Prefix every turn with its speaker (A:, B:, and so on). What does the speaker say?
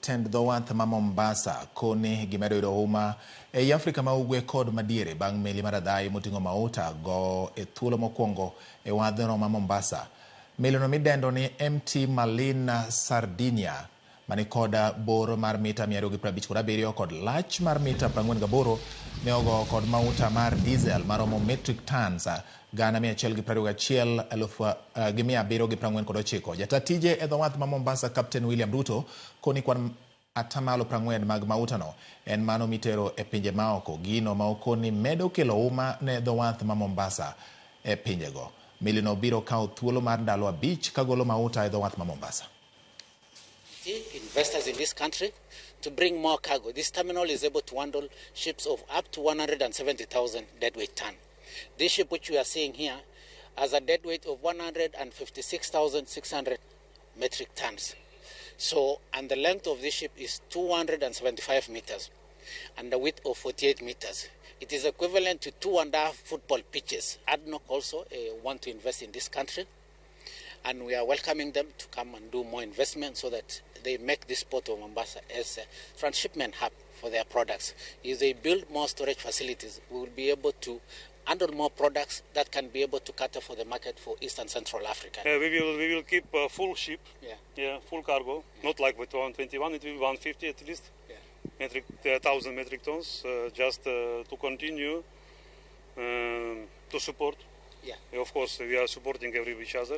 A: tend dho wath ma Mombasa koni gimedo yudo huma ei Afrika ma ugwe kod madiere bang' meli mar adhayi moting'o mauta go e thuolo mokwongo e wadhno ma Mombasa. Melino midendo ni MT Marlin Sardinia mani kod bor mar mita 257 kod lach mar mita 48 ne ogo kod mauta mar diesel maromo metric tons 121,749. Jata tije e dho wath ma Mombasa Captain William Ruto koni kwan atamalo 40 mag mautano en mano mitero e pinje maoko, gino ma okoni medo kelo huma ne dho wath ma Mombasa e pinjego. Melino biro kawo thuolo mar ndalo 5 kagolo mauta e dho wath ma Mombasa.
B: Investors in this country to bring more cargo. This terminal is able to handle ships of up to 170,000 deadweight ton. This ship which we are seeing here has a deadweight of 156,600 metric tons. So, and the length of this ship is 275 meters and the width of 48 meters. It is equivalent to 2.5 football pitches. ADNOC also want to invest in this country, and we are welcoming them to come and do more investment so that they make this port of Mombasa as a transshipment hub for their products. If they build more storage facilities, we will be able to handle more products that can be able to cater for the market for East and Central Africa.
C: We will keep full ship, full cargo, not like with 121, it will be 150 at least, 1,000 metric tons, just to continue to support. Of course, we are supporting each other.